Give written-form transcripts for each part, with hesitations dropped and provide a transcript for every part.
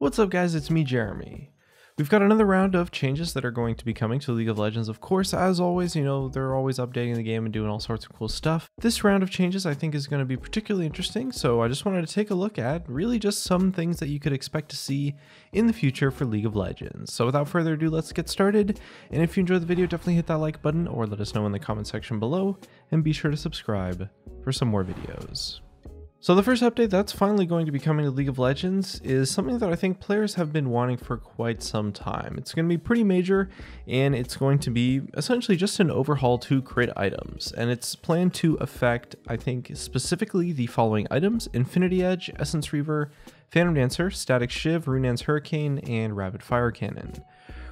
What's up guys, it's me Jeremy. We've got another round of changes that are going to be coming to League of Legends. Of course, as always, they're always updating the game and doing all sorts of cool stuff. This round of changes I think is going to be particularly interesting, so I just wanted to take a look at really just some things that you could expect to see in the future for League of Legends. So without further ado, let's get started. And if you enjoyed the video, definitely hit that like button or let us know in the comment section below, and be sure to subscribe for some more videos. So the first update that's finally going to be coming to League of Legends is something that I think players have been wanting for quite some time. It's going to be pretty major, and it's going to be essentially just an overhaul to crit items, and it's planned to affect, I think, specifically the following items: Infinity Edge, Essence Reaver, Phantom Dancer, Static Shiv, Runaan's Hurricane, and Rapid Fire Cannon.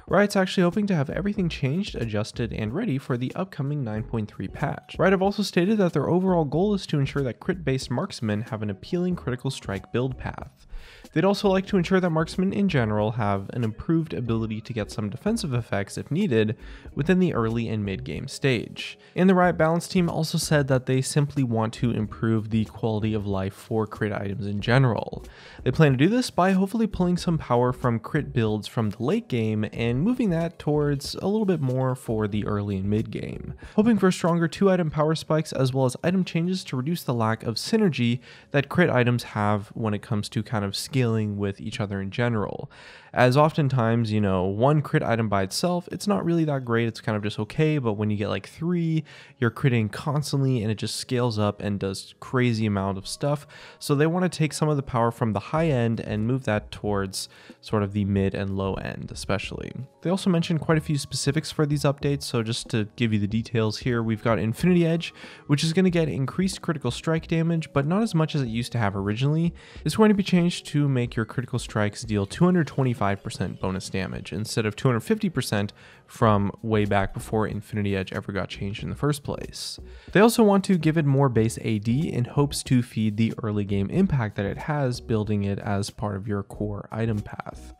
Riot's actually hoping to have everything changed, adjusted, and ready for the upcoming 9.3 patch. Riot have also stated that their overall goal is to ensure that crit-based marksmen have an appealing critical strike build path. They'd also like to ensure that marksmen in general have an improved ability to get some defensive effects if needed within the early and mid-game stage. And the Riot Balance team also said that they simply want to improve the quality of life for crit items in general. They plan to do this by hopefully pulling some power from crit builds from the late game and moving that towards a little bit more for the early and mid game. Hoping for stronger 2-item power spikes as well as item changes to reduce the lack of synergy that crit items have when it comes to kind of scaling with each other in general. As oftentimes, one crit item by itself, it's not really that great, it's kind of just okay, but when you get like 3, you're critting constantly and it just scales up and does crazy amount of stuff. So they want to take some of the power from the high end and move that towards sort of the mid and low end especially. They also mentioned quite a few specifics for these updates, so just to give you the details here, we've got Infinity Edge, which is going to get increased critical strike damage, but not as much as it used to have originally. It's going to be changed to make your critical strikes deal 225% bonus damage instead of 250% from way back before Infinity Edge ever got changed in the first place. They also want to give it more base AD in hopes to feed the early game impact that it has, building it as part of your core item path.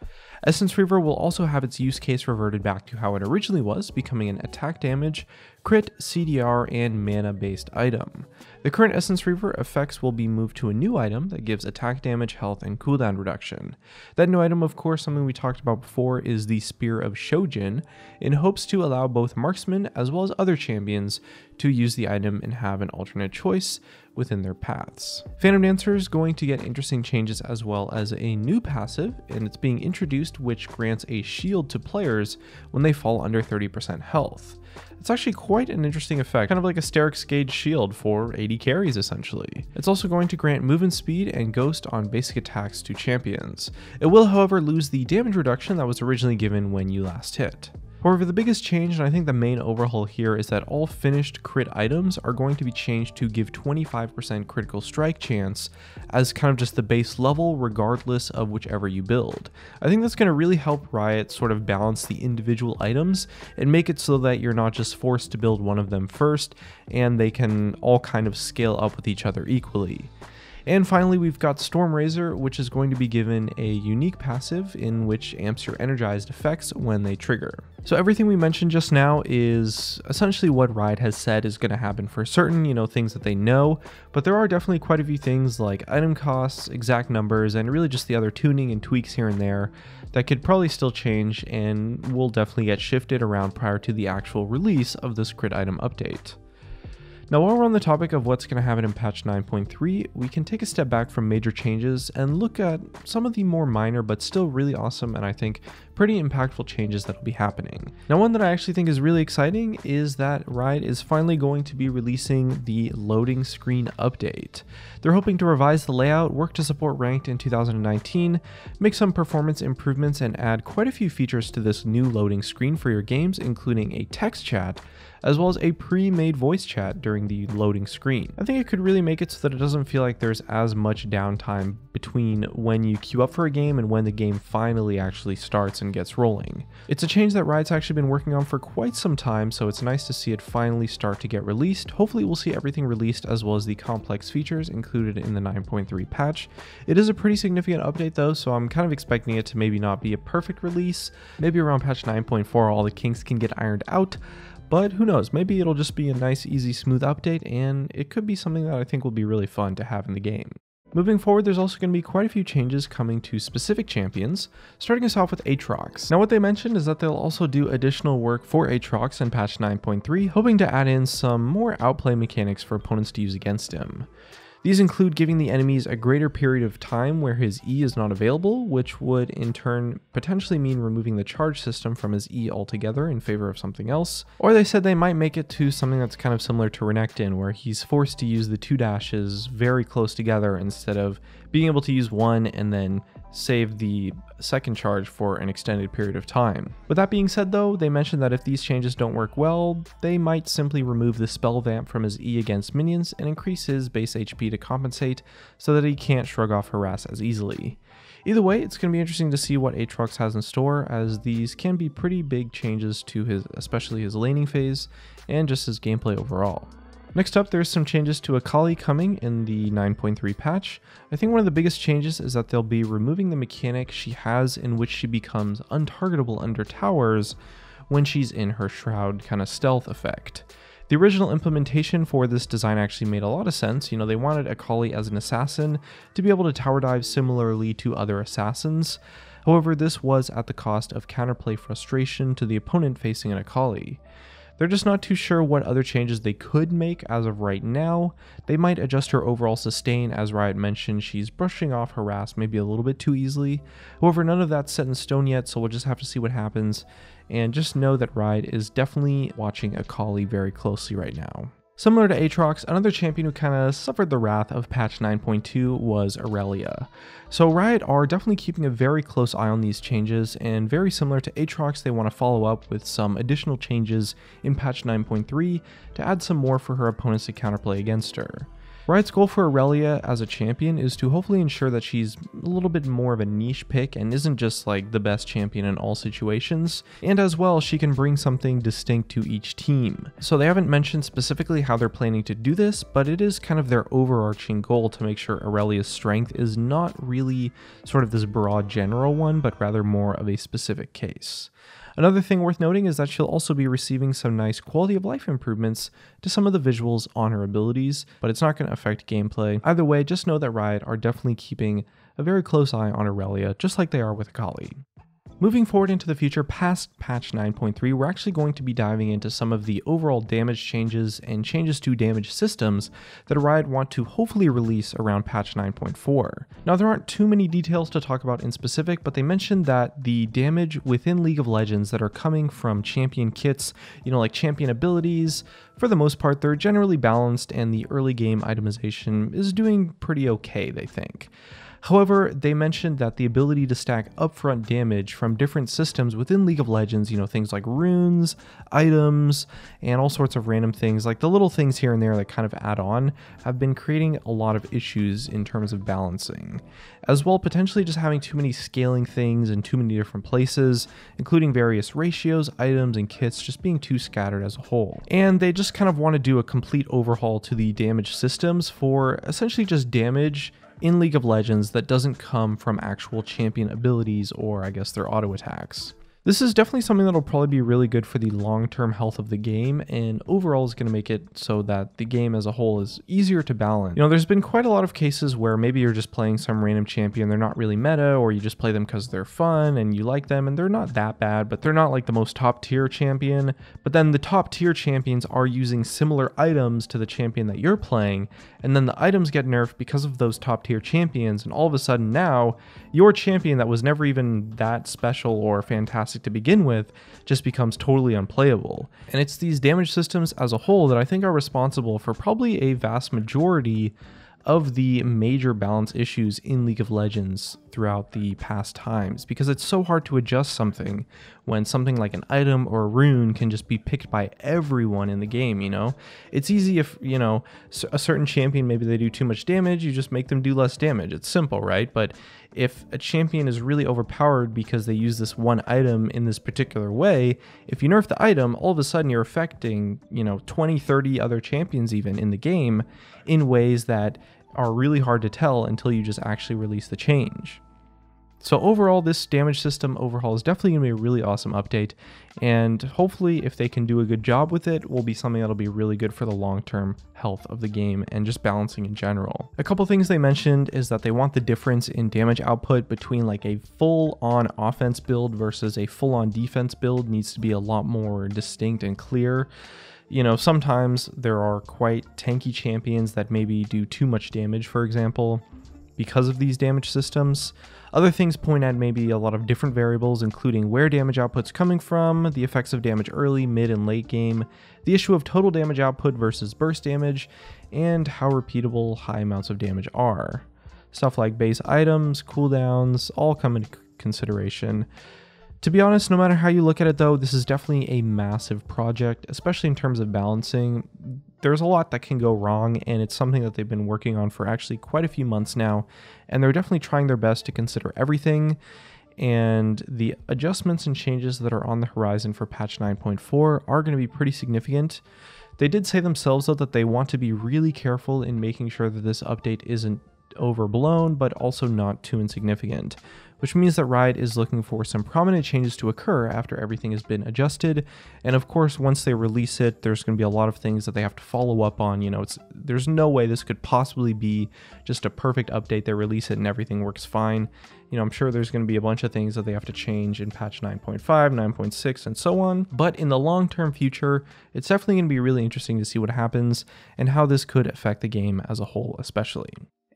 Essence Reaver will also have its use case reverted back to how it originally was, becoming an attack damage, crit, CDR, and mana based item. The current Essence Reaver effects will be moved to a new item that gives attack damage, health, and cooldown reduction. That new item, of course, something we talked about before, is the Spear of Shojin, in hopes to allow both marksmen as well as other champions to use the item and have an alternate choice within their paths. Phantom Dancer is going to get interesting changes as well as a new passive, and it's being introduced, which grants a shield to players when they fall under 30% health. It's actually quite an interesting effect, kind of like a Sterix Gauge shield for AD carries essentially. It's also going to grant movement speed and ghost on basic attacks to champions. It will, however, lose the damage reduction that was originally given when you last hit. However, the biggest change, and I think the main overhaul here, is that all finished crit items are going to be changed to give 25% critical strike chance as kind of just the base level regardless of whichever you build. I think that's going to really help Riot sort of balance the individual items and make it so that you're not just forced to build one of them first and they can all kind of scale up with each other equally. And finally, we've got Stormrazor, which is going to be given a unique passive in which amps your energized effects when they trigger. So everything we mentioned just now is essentially what Riot has said is going to happen for certain, things that they know, but there are definitely quite a few things like item costs, exact numbers, and really just the other tuning and tweaks here and there that could probably still change and will definitely get shifted around prior to the actual release of this crit item update. Now, while we're on the topic of what's going to happen in patch 9.3, we can take a step back from major changes and look at some of the more minor but still really awesome and I think pretty impactful changes that will be happening. Now, one that I actually think is really exciting is that Riot is finally going to be releasing the loading screen update. They're hoping to revise the layout, work to support ranked in 2019, make some performance improvements, and add quite a few features to this new loading screen for your games, including a text chat, as well as a pre-made voice chat during the loading screen. I think it could really make it so that it doesn't feel like there's as much downtime between when you queue up for a game and when the game finally actually starts and gets rolling. It's a change that Riot's actually been working on for quite some time, so it's nice to see it finally start to get released. Hopefully we'll see everything released as well as the complex features included in the 9.3 patch. It is a pretty significant update though, so I'm kind of expecting it to maybe not be a perfect release. Maybe around patch 9.4 all the kinks can get ironed out, but who knows, maybe it'll just be a nice, easy, smooth update, and it could be something that I think will be really fun to have in the game. Moving forward, there's also going to be quite a few changes coming to specific champions, starting us off with Aatrox. Now what they mentioned is that they'll also do additional work for Aatrox in patch 9.3, hoping to add in some more outplay mechanics for opponents to use against him. These include giving the enemies a greater period of time where his E is not available, which would in turn potentially mean removing the charge system from his E altogether in favor of something else. Or they said they might make it to something that's kind of similar to Renekton, where he's forced to use the 2 dashes very close together instead of being able to use one and then save the second charge for an extended period of time. With that being said though, they mentioned that if these changes don't work well, they might simply remove the spell vamp from his E against minions and increase his base HP to compensate so that he can't shrug off harass as easily. Either way, it's going to be interesting to see what Aatrox has in store, as these can be pretty big changes to especially his laning phase and just his gameplay overall. Next up, there's some changes to Akali coming in the 9.3 patch. I think one of the biggest changes is that they'll be removing the mechanic she has in which she becomes untargetable under towers when she's in her shroud kind of stealth effect. The original implementation for this design actually made a lot of sense. You know, they wanted Akali as an assassin to be able to tower dive similarly to other assassins. However, this was at the cost of counterplay frustration to the opponent facing an Akali. They're just not too sure what other changes they could make as of right now. They might adjust her overall sustain, as Riot mentioned, she's brushing off harass maybe a little bit too easily. However, none of that's set in stone yet, so we'll just have to see what happens. And just know that Riot is definitely watching Akali very closely right now. Similar to Aatrox, another champion who kind of suffered the wrath of patch 9.2 was Aurelia. So Riot are definitely keeping a very close eye on these changes, and very similar to Aatrox, they want to follow up with some additional changes in patch 9.3 to add some more for her opponents to counterplay against her. Riot's goal for Aurelia as a champion is to hopefully ensure that she's a little bit more of a niche pick and isn't just like the best champion in all situations, and as well she can bring something distinct to each team. So they haven't mentioned specifically how they're planning to do this, but it is kind of their overarching goal to make sure Aurelia's strength is not really sort of this broad general one, but rather more of a specific case. Another thing worth noting is that she'll also be receiving some nice quality of life improvements to some of the visuals on her abilities, but it's not going to affect gameplay. Either way, just know that Riot are definitely keeping a very close eye on Aurelia, just like they are with Akali. Moving forward into the future, past patch 9.3, we're actually going to be diving into some of the overall damage changes and changes to damage systems that Riot want to hopefully release around patch 9.4. Now, there aren't too many details to talk about in specific, but they mentioned that the damage within League of Legends that are coming from champion kits, you know, like champion abilities, for the most part, they're generally balanced, and the early game itemization is doing pretty okay, they think. However, they mentioned that the ability to stack upfront damage from different systems within League of Legends, you know, things like runes, items, and all sorts of random things, like the little things here and there that kind of add on, have been creating a lot of issues in terms of balancing. As well, potentially just having too many scaling things in too many different places, including various ratios, items, and kits just being too scattered as a whole. And they just kind of want to do a complete overhaul to the damage systems for essentially just damage in League of Legends that doesn't come from actual champion abilities or I guess their auto attacks. This is definitely something that'll probably be really good for the long-term health of the game, and overall is going to make it so that the game as a whole is easier to balance. You know, there's been quite a lot of cases where maybe you're just playing some random champion, they're not really meta, or you just play them because they're fun and you like them, and they're not that bad, but they're not like the most top-tier champion. But then the top-tier champions are using similar items to the champion that you're playing, and then the items get nerfed because of those top-tier champions, and all of a sudden now, your champion that was never even that special or fantastic to begin with just becomes totally unplayable. And it's these damage systems as a whole that I think are responsible for probably a vast majority of the major balance issues in League of Legends throughout the past times, because it's so hard to adjust something when something like an item or a rune can just be picked by everyone in the game, you know? It's easy if, you know, a certain champion, maybe they do too much damage, you just make them do less damage. It's simple, right? But if a champion is really overpowered because they use this one item in this particular way, if you nerf the item, all of a sudden you're affecting, you know, 20, 30 other champions even in the game in ways that are really hard to tell until you just actually release the change. So overall, this damage system overhaul is definitely going to be a really awesome update, and hopefully if they can do a good job with it, will be something that'll be really good for the long-term health of the game and just balancing in general. A couple things they mentioned is that they want the difference in damage output between like a full-on offense build versus a full-on defense build needs to be a lot more distinct and clear. You know, sometimes there are quite tanky champions that maybe do too much damage, for example, because of these damage systems. Other things point at maybe a lot of different variables, including where damage output's coming from, the effects of damage early, mid, and late game, the issue of total damage output versus burst damage, and how repeatable high amounts of damage are. Stuff like base items, cooldowns, all come into consideration. To be honest, no matter how you look at it though, this is definitely a massive project, especially in terms of balancing. There's a lot that can go wrong, and it's something that they've been working on for actually quite a few months now, and they're definitely trying their best to consider everything, and the adjustments and changes that are on the horizon for patch 9.4 are going to be pretty significant. They did say themselves though that they want to be really careful in making sure that this update isn't overblown, but also not too insignificant, which means that Riot is looking for some prominent changes to occur after everything has been adjusted. And of course, once they release it, there's going to be a lot of things that they have to follow up on. You know, there's no way this could possibly be just a perfect update. They release it and everything works fine. You know, I'm sure there's going to be a bunch of things that they have to change in patch 9.5, 9.6, and so on. But in the long-term future, it's definitely going to be really interesting to see what happens and how this could affect the game as a whole, especially.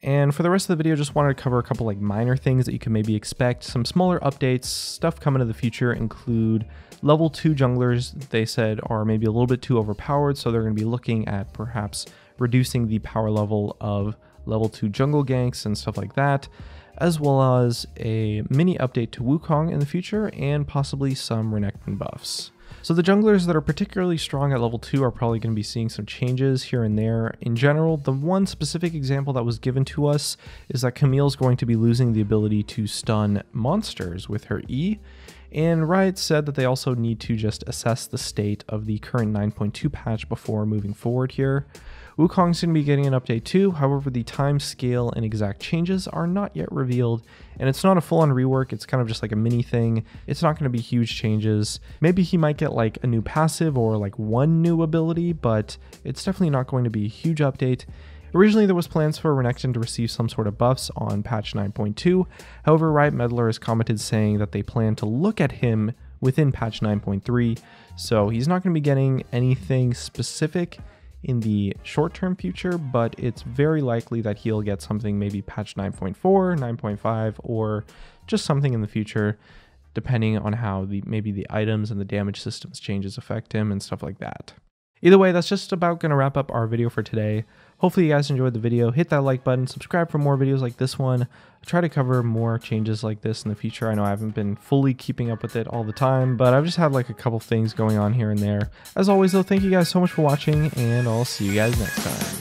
And for the rest of the video, just wanted to cover a couple like minor things that you can maybe expect. Some smaller updates, stuff coming in the future include level 2 junglers, they said are maybe a little bit too overpowered, so they're going to be looking at perhaps reducing the power level of level 2 jungle ganks and stuff like that, as well as a mini update to Wukong in the future and possibly some Renekton buffs. So the junglers that are particularly strong at level 2 are probably going to be seeing some changes here and there. In general, the one specific example that was given to us is that Camille's going to be losing the ability to stun monsters with her E, and Riot said that they also need to just assess the state of the current 9.2 patch before moving forward here. Wukong's going to be getting an update too, however the time scale and exact changes are not yet revealed, and it's not a full-on rework, it's kind of just like a mini thing. It's not going to be huge changes. Maybe he might get like a new passive or like one new ability, but it's definitely not going to be a huge update. Originally there was plans for Renekton to receive some sort of buffs on patch 9.2, however Riot Meddler has commented saying that they plan to look at him within patch 9.3, so he's not going to be getting anything specific in the short-term future, but it's very likely that he'll get something maybe patch 9.4, 9.5, or just something in the future, depending on how maybe the items and the damage systems changes affect him and stuff like that. Either way, that's just about going to wrap up our video for today. Hopefully you guys enjoyed the video. Hit that like button, subscribe for more videos like this one. I'll try to cover more changes like this in the future. I know I haven't been fully keeping up with it all the time, but I've just had like a couple things going on here and there. As always though, thank you guys so much for watching, and I'll see you guys next time.